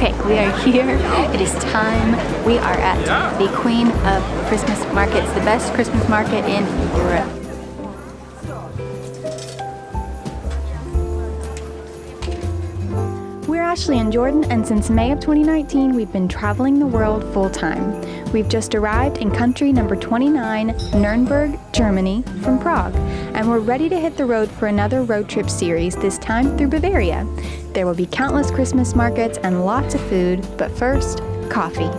Okay, we are here. It is time. We are at the Queen of Christmas Markets, the best Christmas market in Europe. We're Ashley and Jordan, and since May of 2019, we've been traveling the world full-time. We've just arrived in country number 29, Nuremberg, Germany, from Prague, and we're ready to hit the road for another road trip series, this time through Bavaria. There will be countless Christmas markets and lots of food, but first, coffee.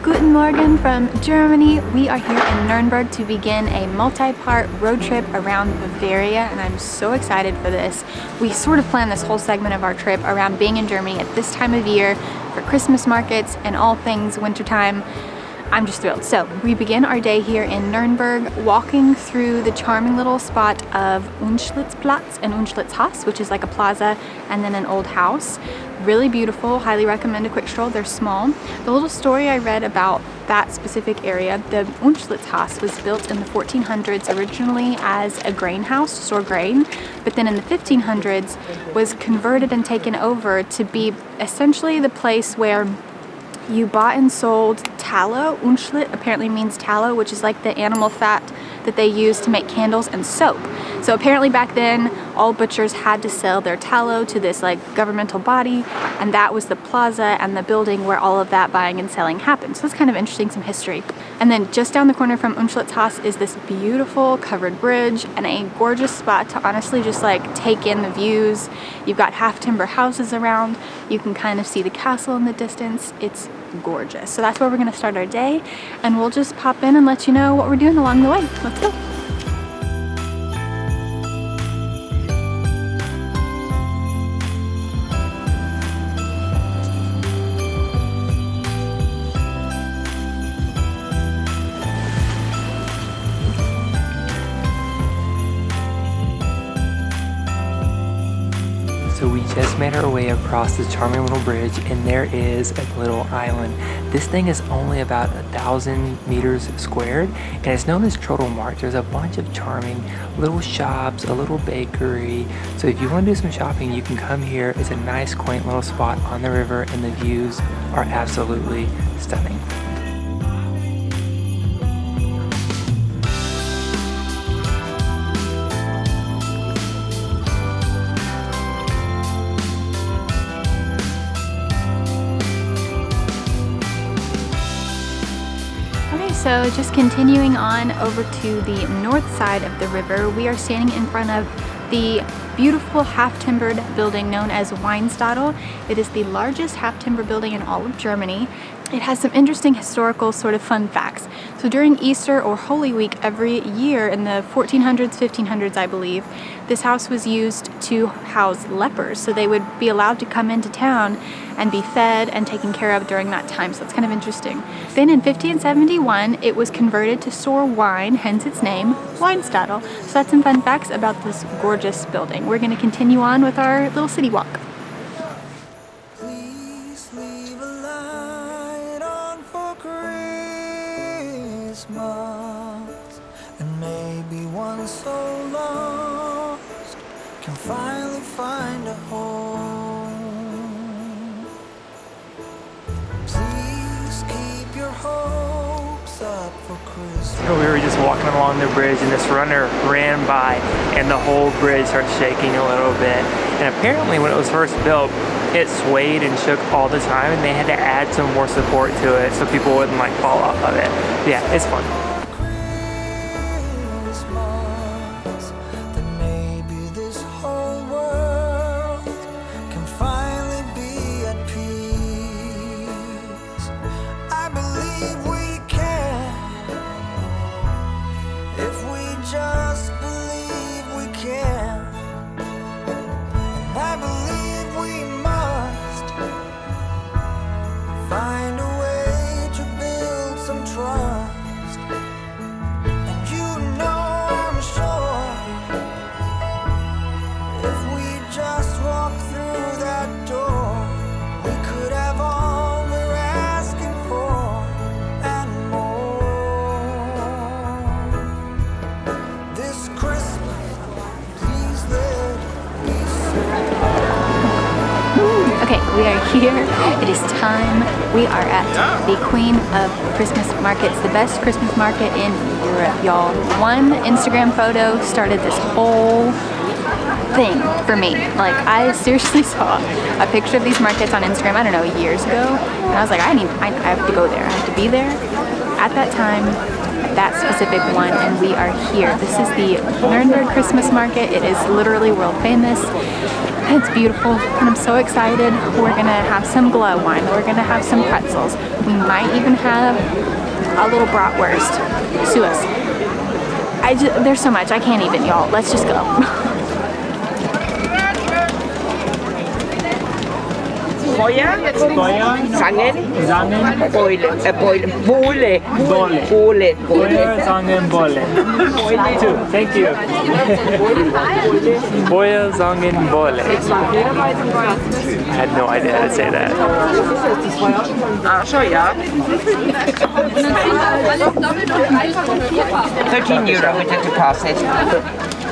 Guten Morgen from Germany. We are here in Nuremberg to begin a multi-part road trip around Bavaria, and I'm so excited for this. We sort of planned this whole segment of our trip around being in Germany at this time of year for Christmas markets and all things wintertime. I'm just thrilled. So we begin our day here in Nuremberg, walking through the charming little spot of Unschlitzplatz and Unschlitzhaus, which is like a plaza and then an old house. Really beautiful, highly recommend a quick stroll. They're small. The little story I read about that specific area, the Unschlitzhaus was built in the 1400s originally as a grain house to store grain, but then in the 1500s was converted and taken over to be essentially the place where you bought and sold tallow. Unschlitt apparently means tallow, which is like the animal fat that they use to make candles and soap. So apparently back then, all butchers had to sell their tallow to this like governmental body, and that was the plaza and the building where all of that buying and selling happened. So it's kind of interesting, some history. And then just down the corner from Unschlitzhaus is this beautiful covered bridge and a gorgeous spot to honestly just like take in the views. You've got half timber houses around. You can kind of see the castle in the distance. It's gorgeous. So that's where we're going to start our day, and we'll just pop in and let you know what we're doing along the way. Let's go. So we just made our way across this charming little bridge, and there is a little island. This thing is only about 1,000 meters squared, and it's known as Turtle Mark. There's a bunch of charming little shops, a little bakery. So if you want to do some shopping, you can come here. It's a nice, quaint little spot on the river, and the views are absolutely stunning. So just continuing on over to the north side of the river, we are standing in front of the beautiful half-timbered building known as Weinstadel. It is the largest half-timber building in all of Germany. It has some interesting historical sort of fun facts. So during Easter or Holy Week every year in the 1400s, 1500s, I believe, this house was used to house lepers. So they would be allowed to come into town and be fed and taken care of during that time. So it's kind of interesting. Then in 1571, it was converted to store wine, hence its name, Weinstadel. So that's some fun facts about this gorgeous building. We're going to continue on with our little city walk. And maybe one so lost can finally find a home. Please keep your hopes up for Christmas. We were just walking along the bridge, and this runner ran by, and the whole bridge started shaking a little bit. And apparently when it was first built, it swayed and shook all the time, and they had to add some more support to it so people wouldn't like fall off of it. Yeah, it's fun. Find a way to build some trust. here. It is time. We are at the Queen of Christmas Markets, the best Christmas market in Europe, y'all. One Instagram photo started this whole thing for me. Like, I seriously saw a picture of these markets on Instagram, I don't know, years ago, and I was like, I have to go there. I have to be there at that time, that specific one, and we are here. This is the Nuremberg Christmas Market. It is literally world famous. It's beautiful, and I'm so excited. We're gonna have some gluhwein. We're gonna have some pretzels. We might even have a little bratwurst. Sue us. There's so much. I can't even, y'all. Let's just go. Feuer, Zangen, Bohle. Feuer, Zangen, Bolle. Two. Thank you. Feuer, Zangen, Bolle. I had no idea how to say that. Sure, yeah. 13 euro with the deposit.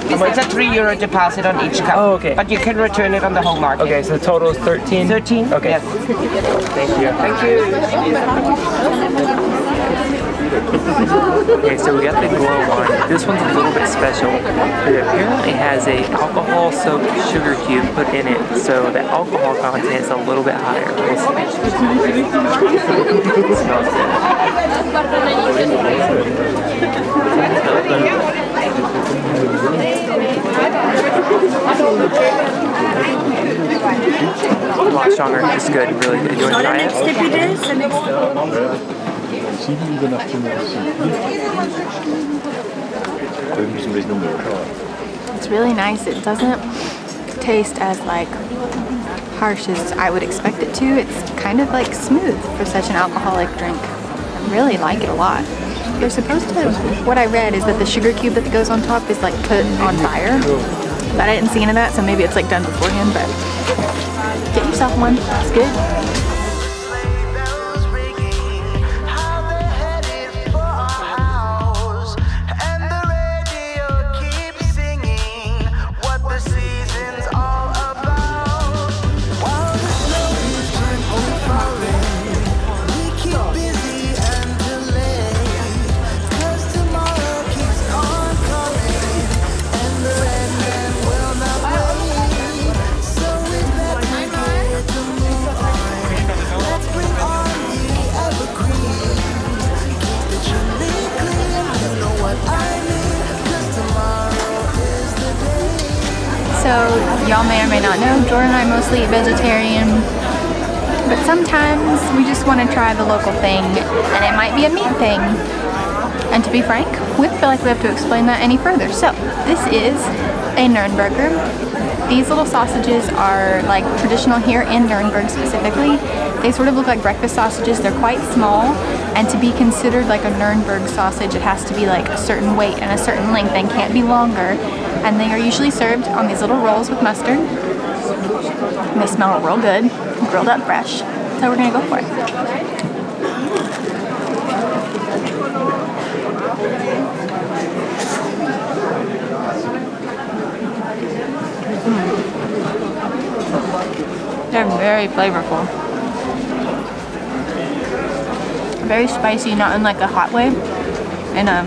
It's a 3 euro deposit on each cup. Oh, okay. But you can return it on the whole market. Okay, so the total is 13? 13? Okay. Yes. Thank you. Thank you. Okay, so we got the gluhwein. This one's a little bit special. It apparently has a alcohol-soaked sugar cube put in it, so the alcohol content is a little bit higher. We'll see. It smells a lot stronger. It's good. Really good. You want to try it? It's really nice. It doesn't taste as like harsh as I would expect it to. It's kind of like smooth for such an alcoholic drink. I really like it a lot. You're supposed to, what I read is that the sugar cube that goes on top is like put on fire. But I didn't see any of that, so maybe it's like done beforehand, but get yourself one. It's good. So, y'all may or may not know, Jordan and I mostly eat vegetarian, but sometimes we just want to try the local thing, and it might be a meat thing. And to be frank, we don't feel like we have to explain that any further. So, this is a Nürnberger. These little sausages are like traditional here in Nuremberg specifically. They sort of look like breakfast sausages. They're quite small, and to be considered like a Nuremberg sausage, it has to be like a certain weight and a certain length and can't be longer. And they are usually served on these little rolls with mustard. And they smell real good, grilled up fresh. So we're gonna go for it. They're very flavorful. Very spicy, not in like a hot way, in a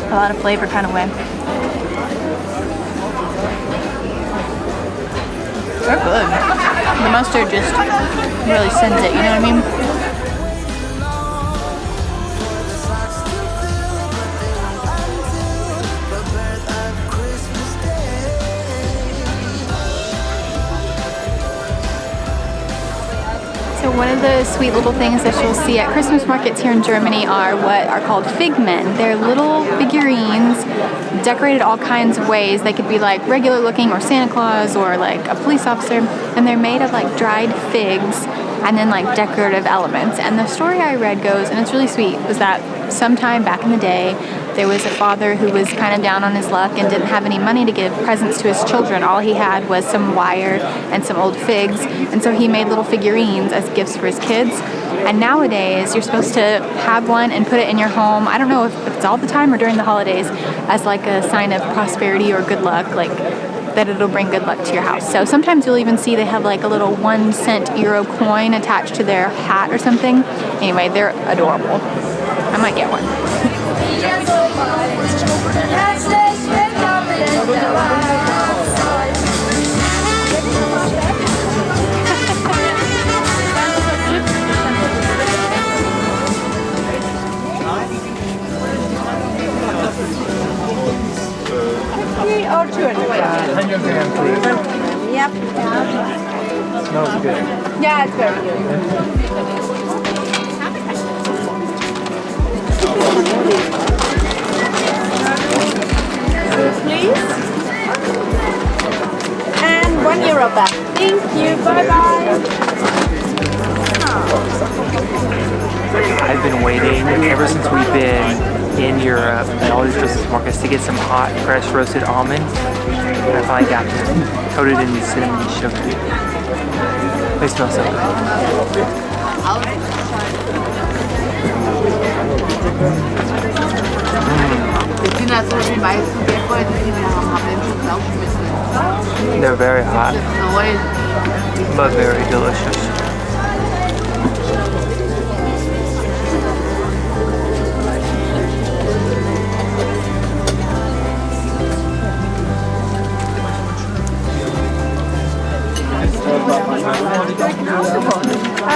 lot of flavor kind of way. They're good. The mustard just really sends it, you know what I mean? So one of the sweet little things that you'll see at Christmas markets here in Germany are what are called fig men. They're little figurines decorated all kinds of ways. They could be like regular looking or Santa Claus or like a police officer, and they're made of like dried figs and then like decorative elements. And the story I read goes, and it's really sweet, was that sometime back in the day there was a father who was kind of down on his luck and didn't have any money to give presents to his children. All he had was some wire and some old figs, and so he made little figurines as gifts for his kids. And nowadays you're supposed to have one and put it in your home. I don't know if it's all the time or during the holidays, as like a sign of prosperity or good luck. Like that it'll bring good luck to your house. So sometimes you'll even see they have like a little 1 cent euro coin attached to their hat or something. Anyway, they're adorable. I might get one. Or 200. Yep. Smells good. Yeah, it's very good. Please. And €1 back. Thank you. Bye-bye. I've been waiting ever since we've been in Europe at all these Christmas markets to get some hot, fresh roasted almonds. And I finally got them, coated in cinnamon and sugar. They smell so good. They're very hot, but very delicious.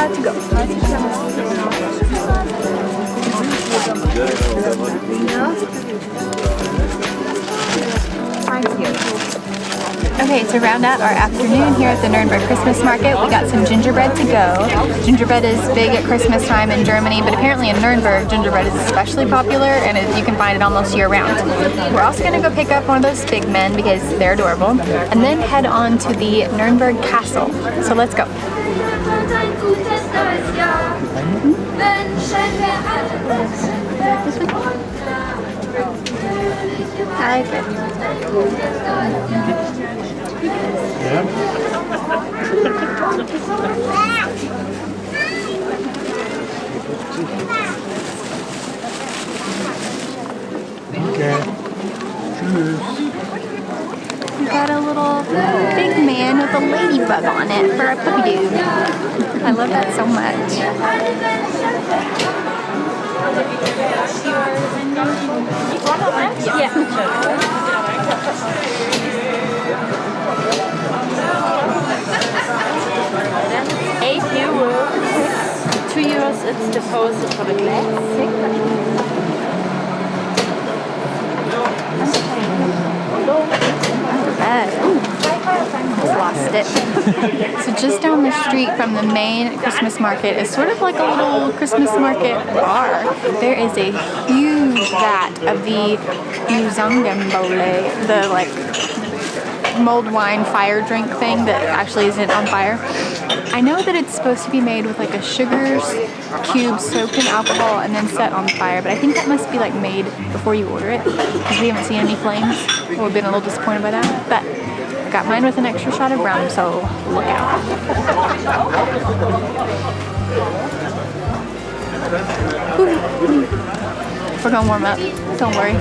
To go. Okay, to round out our afternoon here at the Nuremberg Christmas Market, we got some gingerbread to go. Gingerbread is big at Christmas time in Germany, but apparently in Nuremberg, gingerbread is especially popular, and you can find it almost year-round. We're also going to go pick up one of those big men because they're adorable, and then head on to the Nuremberg Castle. So let's go. I like it. We got a little big man with a ladybug on it for a puppy doo. I love that so much. Yeah. €8. €2 it's deposit for the classic. Just lost it. So just down the street from the main Christmas market is sort of like a little Christmas market bar. There is a huge vat of the Nürnberger, the like mulled wine fire drink thing that actually isn't on fire. I know that it's supposed to be made with like a sugar cube soaked in alcohol and then set on fire, but I think that must be like made before you order it because we haven't seen any flames. We've been a little disappointed by that, but I got mine with an extra shot of rum, so look out. We're gonna warm up, don't worry.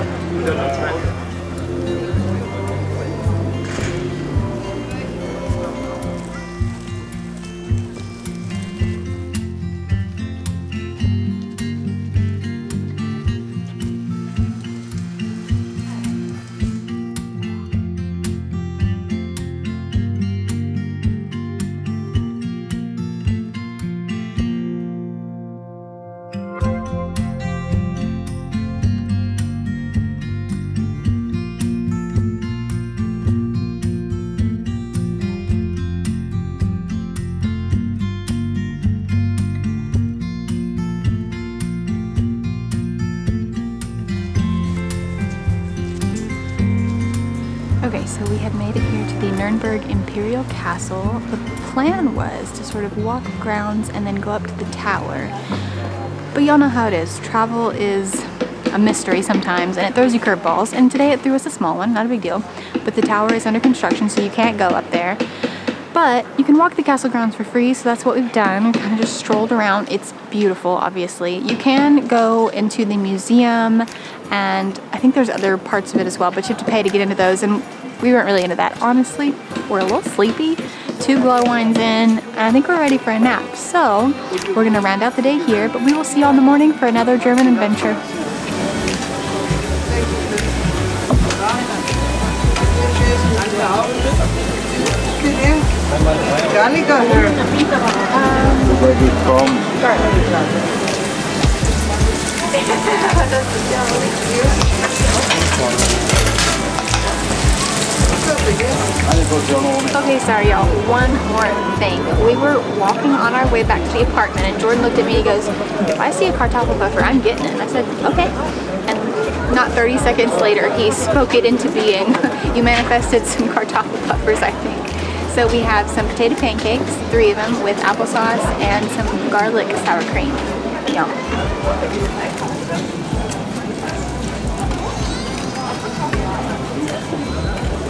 Okay, so we have made it here to the Nuremberg Imperial Castle. The plan was to sort of walk grounds and then go up to the tower. But y'all know how it is. Travel is a mystery sometimes and it throws you curveballs. And today it threw us a small one, not a big deal. But the tower is under construction, so you can't go up there. But you can walk the castle grounds for free, so that's what we've done. We kind of just strolled around. It's beautiful, obviously. You can go into the museum, and I think there's other parts of it as well, but you have to pay to get into those. And we weren't really into that, honestly. We're a little sleepy, 2 gluhweins in, and I think we're ready for a nap. So we're gonna round out the day here, but we will see you all in the morning for another German adventure. Okay, sorry y'all, one more thing. We were walking on our way back to the apartment and Jordan looked at me and he goes, if I see a Kartoffelpuffer, I'm getting it. And I said, okay. And not 30 seconds later, he spoke it into being. You manifested some Kartoffelpuffers, I think. So we have some potato pancakes, 3 of them, with applesauce and some garlic sour cream. Yum.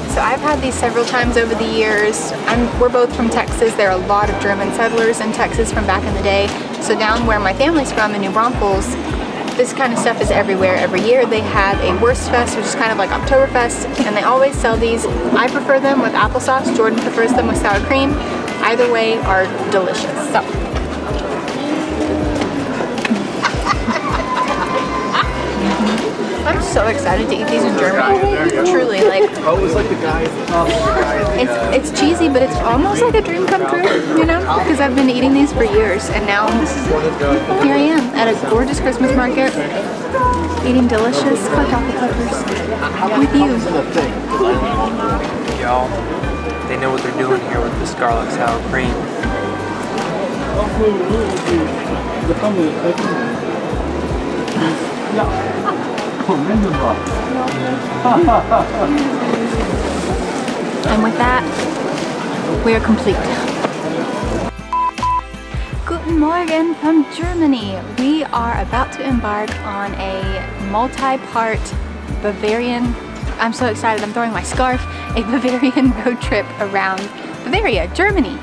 So I've had these several times over the years. We're both from Texas. There are a lot of German settlers in Texas from back in the day. So down where my family's from in New Braunfels, this kind of stuff is everywhere. Every year they have a Wurstfest, which is kind of like Oktoberfest, and they always sell these. I prefer them with applesauce. Jordan prefers them with sour cream. Either way are delicious. So. I'm so excited to eat these in Germany. Truly, like, it's cheesy, but it's almost like a dream come true, you know? Because I've been eating these for years, and now here I am at a gorgeous Christmas market, eating delicious Kartoffelpuffers with you. Y'all, they know what they're doing here with this garlic sour cream. And with that, we are complete. Guten Morgen from Germany. We are about to embark on a multi-part Bavarian, I'm so excited, I'm throwing my scarf, a Bavarian road trip around Bavaria, Germany.